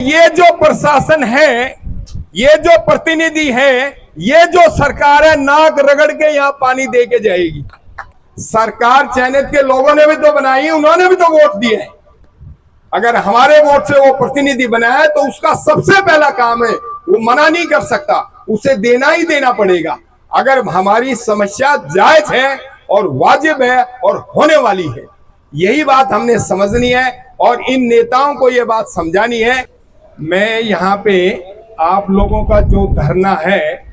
ये जो प्रशासन है, ये जो प्रतिनिधि है, ये जो सरकार है, नाक रगड़ के यहां पानी दे के जाएगी। सरकार चयनित के लोगों ने भी तो बनाई, उन्होंने भी तो वोट दिए हैं। अगर हमारे वोट से वो प्रतिनिधि बनाया तो उसका सबसे पहला काम है, वो मना नहीं कर सकता, उसे देना ही देना पड़ेगा। अगर हमारी समस्या जायज है और वाजिब है और होने वाली है, यही बात हमने समझनी है और इन नेताओं को ये बात समझानी है। मैं यहाँ पे आप लोगों का जो धरना है,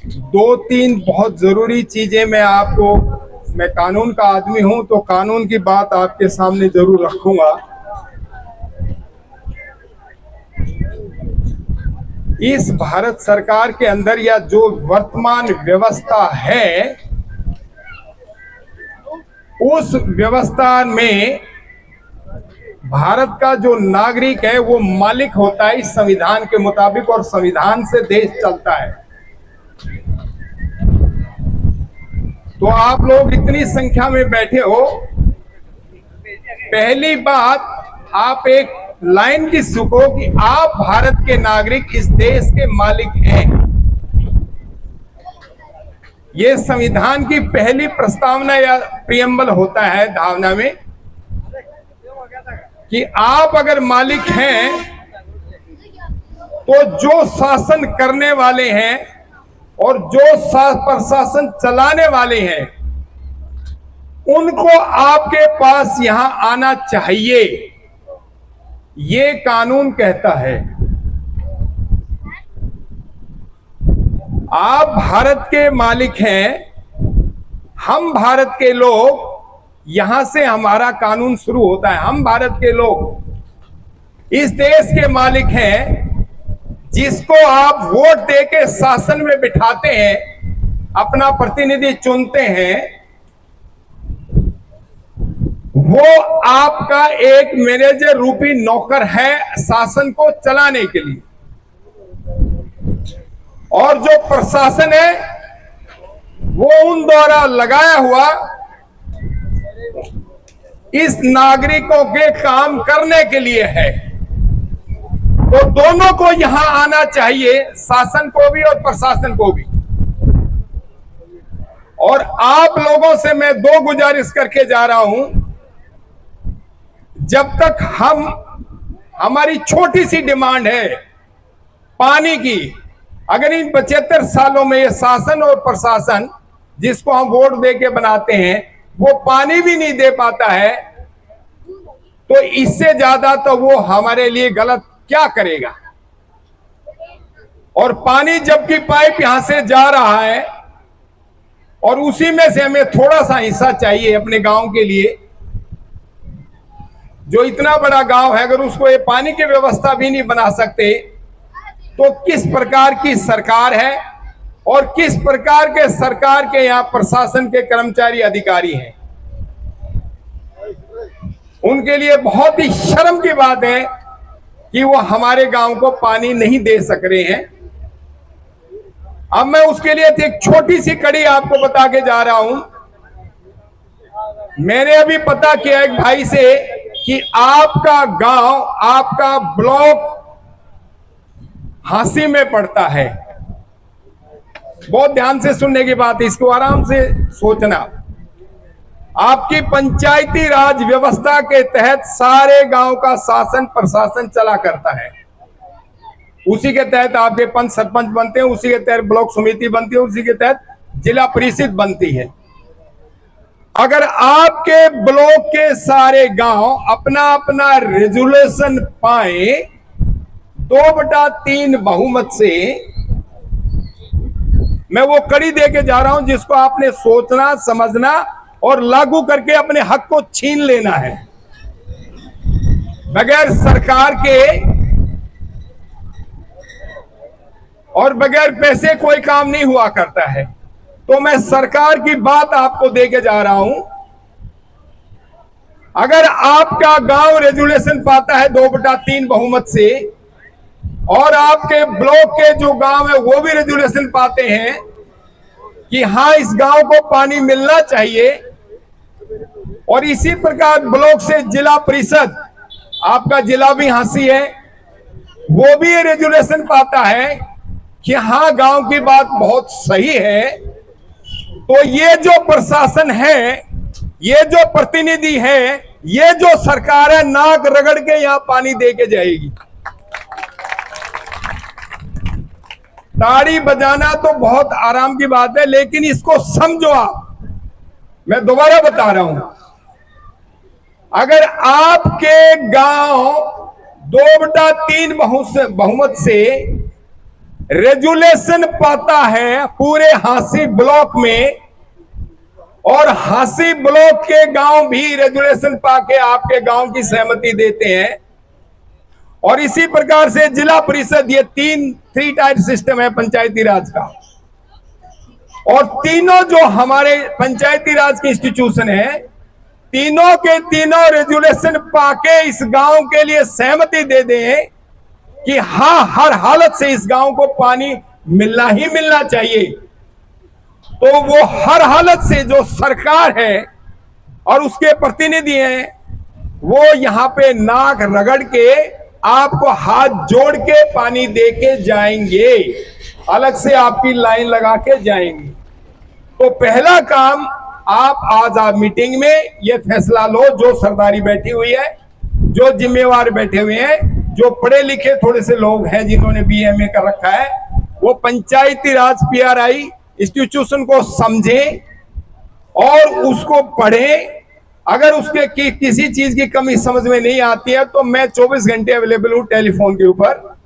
2-3 बहुत जरूरी चीजें मैं कानून का आदमी हूं तो कानून की बात आपके सामने जरूर रखूंगा। इस भारत सरकार के अंदर या जो वर्तमान व्यवस्था है, उस व्यवस्था में भारत का जो नागरिक है वो मालिक होता है इस संविधान के मुताबिक, और संविधान से देश चलता है। तो आप लोग इतनी संख्या में बैठे हो, पहली बात आप एक लाइन की सुको कि आप भारत के नागरिक इस देश के मालिक हैं। ये संविधान की पहली प्रस्तावना या प्रियम्बल होता है धावना में कि आप अगर मालिक हैं तो जो शासन करने वाले हैं और जो प्रशासन चलाने वाले हैं उनको आपके पास यहां आना चाहिए, ये कानून कहता है। आप भारत के मालिक हैं, हम भारत के लोग, यहां से हमारा कानून शुरू होता है। हम भारत के लोग इस देश के मालिक हैं। जिसको आप वोट देके शासन में बिठाते हैं, अपना प्रतिनिधि चुनते हैं, वो आपका एक मैनेजर रूपी नौकर है शासन को चलाने के लिए। और जो प्रशासन है वो उन द्वारा लगाया हुआ इस नागरिकों के काम करने के लिए है। तो दोनों को यहां आना चाहिए, शासन को भी और प्रशासन को भी। और आप लोगों से मैं 2 गुजारिश करके जा रहा हूं, जब तक हमारी छोटी सी डिमांड है पानी की, अगर इन 75 सालों में ये शासन और प्रशासन जिसको हम वोट दे के बनाते हैं वो पानी भी नहीं दे पाता है, तो इससे ज्यादा तो वो हमारे लिए गलत क्या करेगा। और पानी जबकि पाइप यहां से जा रहा है और उसी में से हमें थोड़ा सा हिस्सा चाहिए अपने गांव के लिए, जो इतना बड़ा गांव है, अगर उसको ये पानी की व्यवस्था भी नहीं बना सकते तो किस प्रकार की सरकार है और किस प्रकार के सरकार के यहां प्रशासन के कर्मचारी अधिकारी हैं। उनके लिए बहुत ही शर्म की बात है कि वो हमारे गांव को पानी नहीं दे सक रहे हैं। अब मैं उसके लिए एक छोटी सी कड़ी आपको बता के जा रहा हूं। मैंने अभी पता किया एक भाई से कि आपका गांव, आपका ब्लॉक हांसी में पड़ता है। बहुत ध्यान से सुनने की बात है, इसको आराम से सोचना। आपकी पंचायती राज व्यवस्था के तहत सारे गांव का शासन प्रशासन चला करता है। उसी के तहत आपके पंच सरपंच बनते हैं, उसी के तहत ब्लॉक समिति बनती है, उसी के तहत जिला परिषद बनती है। अगर आपके ब्लॉक के सारे गांव अपना अपना रेजुलेशन पाए 2/3 बहुमत से, मैं वो कड़ी दे के जा रहा हूं जिसको आपने सोचना, समझना और लागू करके अपने हक को छीन लेना है। बगैर सरकार के और बगैर पैसे कोई काम नहीं हुआ करता है। तो मैं सरकार की बात आपको दे के जा रहा हूं। अगर आपका गांव रेजुलेशन पाता है 2/3 बहुमत से और आपके ब्लॉक के जो गांव है वो भी रेजुलेशन पाते हैं कि हां इस गांव को पानी मिलना चाहिए, और इसी प्रकार ब्लॉक से जिला परिषद आपका जिला भी हांसी है, वो भी ये रेजुलेशन पाता है कि हाँ गांव की बात बहुत सही है। तो ये जो प्रशासन है, ये जो प्रतिनिधि है, ये जो सरकार है, नाक रगड़ के यहां पानी दे के जाएगी। ताड़ी बजाना तो बहुत आराम की बात है, लेकिन इसको समझो आप। मैं दोबारा बता रहा हूं, अगर आपके गांव 2/3 बहुमत से रेजुलेशन पाता है पूरे हांसी ब्लॉक में, और हांसी ब्लॉक के गांव भी रेजुलेशन पाके आपके गांव की सहमति देते हैं, और इसी प्रकार से जिला परिषद, ये 3 टायर सिस्टम है पंचायती राज का, और तीनों जो हमारे पंचायती राज के इंस्टीट्यूशन है, तीनों के तीनों रेजुलेशन पाके इस गांव के लिए सहमति दे दें कि हाँ हर हालत से इस गांव को पानी मिलना ही मिलना चाहिए, तो वो हर हालत से जो सरकार है और उसके प्रतिनिधि हैं, वो यहां पे नाक रगड़ के आपको हाथ जोड़ के पानी दे के जाएंगे, अलग से आपकी लाइन लगा के जाएंगे। तो पहला काम आप मीटिंग में ये फैसला लो, जो सरदारी बैठी हुई है, जो जिम्मेवार बैठे हुए हैं, जो पढ़े लिखे थोड़े से लोग हैं जिन्होंने BMA कर रखा है, वो पंचायती राज PRI इंस्टीट्यूशन को समझें और उसको पढ़ें। अगर उसके किसी चीज की कमी समझ में नहीं आती है तो मैं 24 घंटे अवेलेबल हूं टेलीफोन के ऊपर,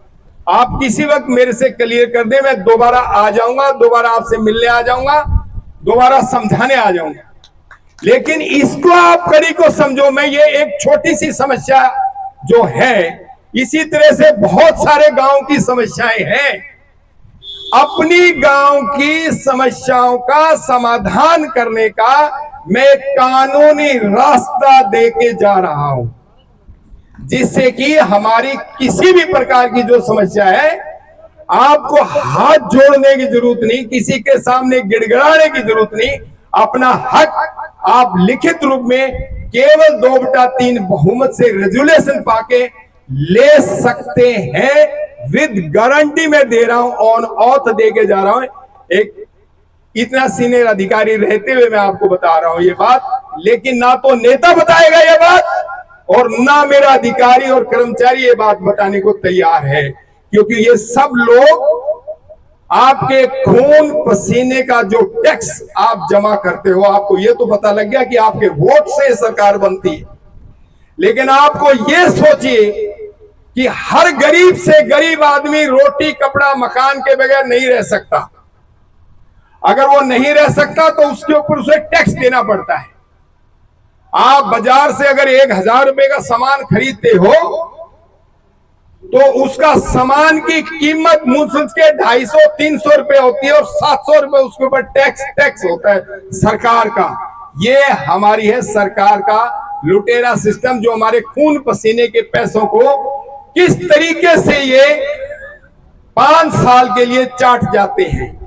आप किसी वक्त मेरे से क्लियर कर दें, मैं दोबारा आ जाऊंगा, दोबारा आपसे मिलने आ जाऊंगा, दोबारा समझाने आ जाऊंगा। लेकिन इसको आप कड़ी को समझो। मैं ये एक छोटी सी समस्या जो है, इसी तरह से बहुत सारे गांव की समस्याएं हैं। अपनी गांव की समस्याओं का समाधान करने का मैं कानूनी रास्ता देके जा रहा हूं, जिससे कि हमारी किसी भी प्रकार की जो समस्या है, आपको हाथ जोड़ने की जरूरत नहीं, किसी के सामने गिड़गिड़ाने की जरूरत नहीं। अपना हक आप लिखित रूप में केवल 2/3 बहुमत से रेजुलेशन पाके ले सकते हैं, विद गारंटी में दे रहा हूं, ऑन ऑथ दे के जा रहा हूं। एक इतना सीनियर अधिकारी रहते हुए मैं आपको बता रहा हूं ये बात, लेकिन ना तो नेता बताएगा ये बात और ना मेरा अधिकारी और कर्मचारी ये बात बताने को तैयार है, क्योंकि ये सब लोग आपके खून पसीने का जो टैक्स आप जमा करते हो, आपको ये तो पता लग गया कि आपके वोट से सरकार बनती है, लेकिन आपको ये सोचिए कि हर गरीब से गरीब आदमी रोटी कपड़ा मकान के बगैर नहीं रह सकता। अगर वो नहीं रह सकता तो उसके ऊपर उसे टैक्स देना पड़ता है। आप बाजार से अगर 1000 रुपए का सामान खरीदते हो तो उसका सामान की कीमत मुझसे के 250-300 रुपए होती है, और 700 रुपए उसके ऊपर टैक्स होता है सरकार का। ये हमारी है सरकार का लुटेरा सिस्टम, जो हमारे खून पसीने के पैसों को किस तरीके से ये 5 साल के लिए चाट जाते हैं।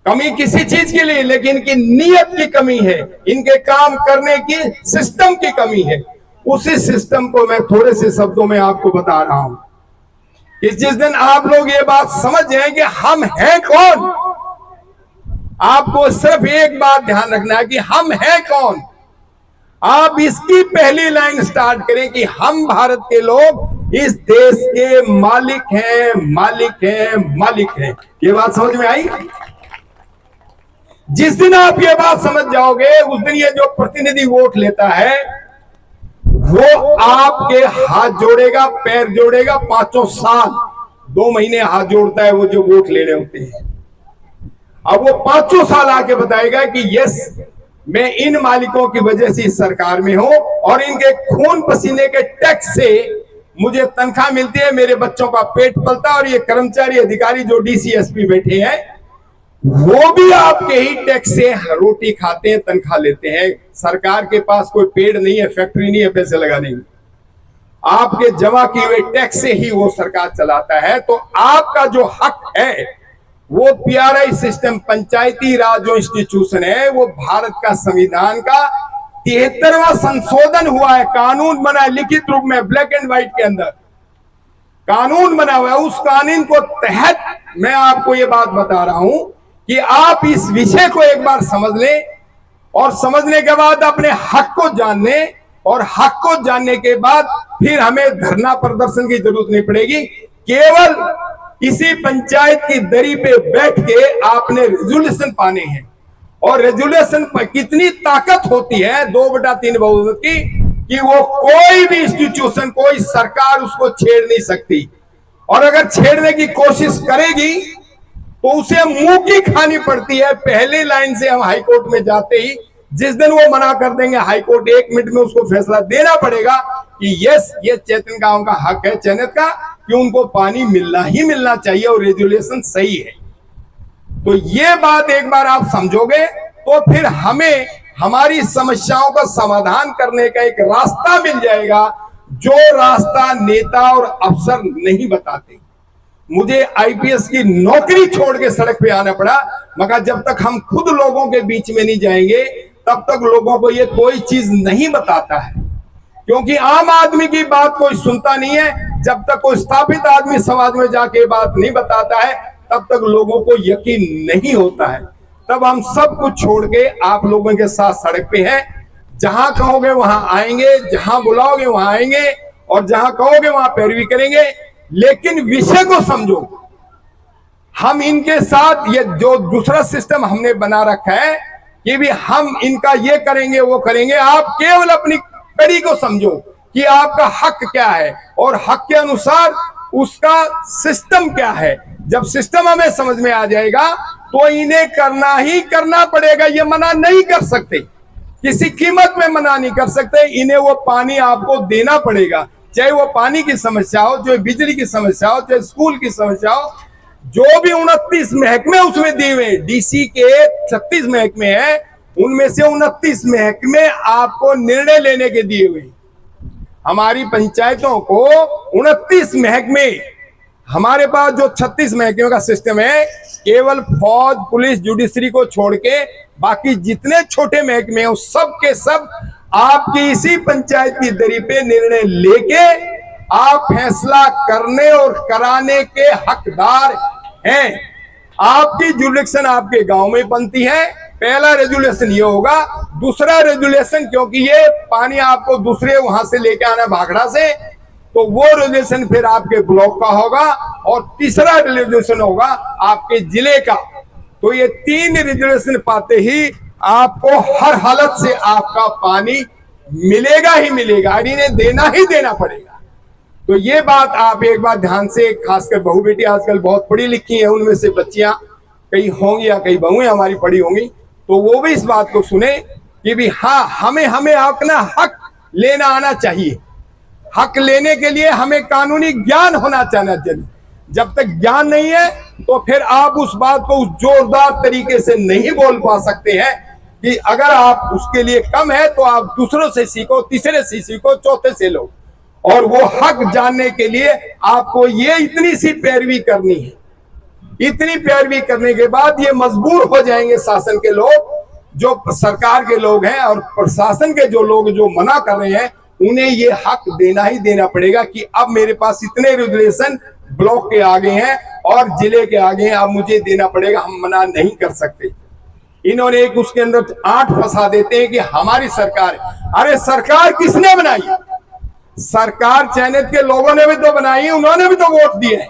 कमी किसी चीज की नहीं, लेकिन इनकी नीयत की कमी है, इनके काम करने की सिस्टम की कमी है। उसी सिस्टम को मैं थोड़े से शब्दों में आपको बता रहा हूं कि जिस दिन आप लोग ये बात समझ जाएंगे हम हैं कौन, आपको सिर्फ एक बात ध्यान रखना है कि हम हैं कौन। आप इसकी पहली लाइन स्टार्ट करें कि हम भारत के लोग इस देश के मालिक हैं, मालिक हैं, मालिक हैं। ये बात समझ में आई? जिस दिन आप ये बात समझ जाओगे, उस दिन ये जो प्रतिनिधि वोट लेता है वो आपके हाथ जोड़ेगा, पैर जोड़ेगा, 5 साल 2 महीने हाथ जोड़ता है वो जो वोट लेने होते हैं। अब वो 5 साल आके बताएगा कि यस मैं इन मालिकों की वजह से इस सरकार में हूं और इनके खून पसीने के टैक्स से मुझे तनख्वाह मिलती है, मेरे बच्चों का पेट पलता है, और ये कर्मचारी अधिकारी जो DC SP बैठे हैं वो भी आपके ही टैक्स से रोटी खाते हैं, तनख्वाह लेते हैं। सरकार के पास कोई पेड़ नहीं है, फैक्ट्री नहीं है पैसे लगाने की, आपके जमा किए हुए टैक्स से ही वो सरकार चलाता है। तो आपका जो हक है वो PRI सिस्टम, पंचायती राज जो इंस्टीट्यूशन है, वो भारत का संविधान का 73वां संशोधन हुआ है, कानून बना है लिखित रूप में, ब्लैक एंड व्हाइट के अंदर कानून बना हुआ है। उस कानून को तहत मैं आपको ये बात बता रहा हूं कि आप इस विषय को एक बार समझ लें और समझने के बाद अपने हक को जान लें, और हक को जानने के बाद फिर हमें धरना प्रदर्शन की जरूरत नहीं पड़ेगी। केवल इसी पंचायत की दरी पे बैठ के आपने रेजोल्यूशन पाने हैं, और रेजोल्यूशन पर कितनी ताकत होती है 2/3 बहुमत की, कि वो कोई भी इंस्टीट्यूशन, कोई सरकार उसको छेड़ नहीं सकती, और अगर छेड़ने की कोशिश करेगी तो उसे मुंह की खानी पड़ती है। पहले लाइन से हम हाईकोर्ट में जाते ही जिस दिन वो मना कर देंगे, हाईकोर्ट 1 मिनट में उसको फैसला देना पड़ेगा कि यस, ये चैतन गांव का हक है, चैनत का, कि उनको पानी मिलना ही मिलना चाहिए और रेजुलेशन सही है। तो ये बात एक बार आप समझोगे तो फिर हमें हमारी समस्याओं का समाधान करने का एक रास्ता मिल जाएगा, जो रास्ता नेता और अफसर नहीं बताते। मुझे आईपीएस की नौकरी छोड़ के सड़क पे आना पड़ा, मगर जब तक हम खुद लोगों के बीच में नहीं जाएंगे तब तक लोगों को ये कोई चीज नहीं बताता है, क्योंकि आम आदमी की बात कोई सुनता नहीं है। जब तक कोई स्थापित आदमी समाज में जाके बात नहीं बताता है तब तक लोगों को यकीन नहीं होता है। तब हम सब कुछ छोड़ के आप लोगों के साथ सड़क पे हैं। जहां कहोगे वहां आएंगे, जहां बुलाओगे वहां आएंगे, और जहां कहोगे वहां पैरवी करेंगे। लेकिन विषय को समझो, हम इनके साथ ये जो दूसरा सिस्टम हमने बना रखा है कि भी हम इनका ये करेंगे वो करेंगे। आप केवल अपनी कड़ी को समझो कि आपका हक क्या है और हक के अनुसार उसका सिस्टम क्या है। जब सिस्टम हमें समझ में आ जाएगा तो इन्हें करना ही करना पड़ेगा, ये मना नहीं कर सकते, किसी कीमत में मना नहीं कर सकते। इन्हें वो पानी आपको देना पड़ेगा, चाहे वो पानी की समस्या हो, चाहे बिजली की समस्या हो, चाहे स्कूल की समस्या हो। जो भी 29 महकमे उसमें दिए हुए, डीसी के 36 महकमे हैं, उनमें से 29 महकमे आपको निर्णय लेने के दिए हुए। हमारी पंचायतों को 29 महकमे, हमारे पास जो 36 महकमे का सिस्टम है, केवल फौज, पुलिस, जुडिशरी को छोड़ के बाकी जितने छोटे महकमे हैं सब के सब आपकी इसी पंचायत की दरी पे निर्णय लेके आप फैसला करने और कराने के हकदार हैं। आपकी जुरिडिक्शन आपके गांव में बनती है। पहला रेजुलेशन ये होगा। दूसरा रेजुलेशन, क्योंकि ये पानी आपको दूसरे वहां से लेके आना भाखड़ा से, तो वो रेजुलेशन फिर आपके ब्लॉक का होगा, और तीसरा रेजुलेशन होगा आपके जिले का। तो ये 3 रेजुलेशन पाते ही आपको हर हालत से आपका पानी मिलेगा ही मिलेगा, इन्हें देना ही देना पड़ेगा। तो ये बात आप एक बार ध्यान से, खासकर बहू बेटी आजकल बहुत पढ़ी लिखी है, उनमें से बच्चियां कई होंगी या कई बहुएं हमारी पढ़ी होंगी, तो वो भी इस बात को सुने कि भी हाँ, हमें अपना हक लेना आना चाहिए। हक लेने के लिए हमें कानूनी ज्ञान होना चाहिए। जब तक ज्ञान नहीं है तो फिर आप उस बात को उस जोरदार तरीके से नहीं बोल पा सकते हैं कि अगर आप उसके लिए कम है तो आप दूसरों से सीखो, तीसरे से सीखो, चौथे से लो। और वो हक जानने के लिए आपको ये इतनी सी पैरवी करनी है। इतनी पैरवी करने के बाद ये मजबूर हो जाएंगे शासन के लोग, जो सरकार के लोग हैं और प्रशासन के जो लोग जो मना कर रहे हैं, उन्हें ये हक देना ही देना पड़ेगा कि अब मेरे पास इतने रेगुलेशन ब्लॉक के आगे हैं और जिले के आगे हैं, अब मुझे देना पड़ेगा, हम मना नहीं कर सकते। इन्होंने एक उसके अंदर 8 फंसा देते हैं कि हमारी सरकार। अरे सरकार किसने बनाई? सरकार चयनित के लोगों ने भी तो बनाई, उन्होंने भी तो वोट दिए हैं।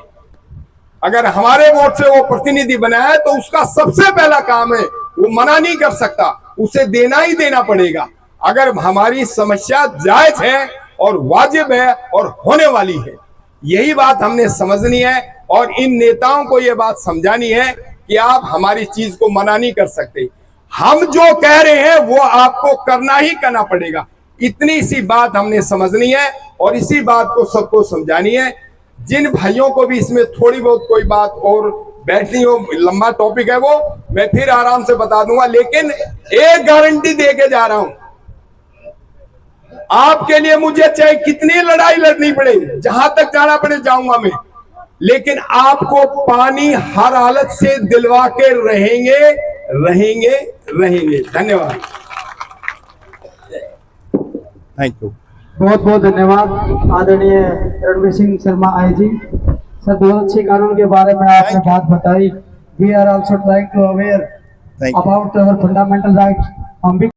अगर हमारे वोट से वो प्रतिनिधि बनाया तो उसका सबसे पहला काम है, वो मना नहीं कर सकता, उसे देना ही देना पड़ेगा। अगर हमारी समस्या जायज है और वाजिब है और होने वाली है, यही बात हमने समझनी है और इन नेताओं को यह बात समझानी है कि आप हमारी चीज को मना नहीं कर सकते। हम जो कह रहे हैं वो आपको करना ही करना पड़ेगा। इतनी सी बात हमने समझनी है और इसी बात को सबको समझानी है। जिन भाइयों को भी इसमें थोड़ी बहुत कोई बात और बैठनी हो, लंबा टॉपिक है वो मैं फिर आराम से बता दूंगा, लेकिन एक गारंटी दे के जा रहा हूं आपके लिए, मुझे चाहे कितनी लड़ाई लड़नी पड़े, जहां तक जाना पड़े जाऊंगा मैं, लेकिन आपको पानी हर हालत से दिलवा के रहेंगे। धन्यवाद। Thank you. बहुत बहुत धन्यवाद आदरणीय रणवीर सिंह शर्मा आईजी सर, बहुत अच्छे कानून के बारे में आपने बात बताई। We are also trying to aware Thank you. About our fundamental right. हम भी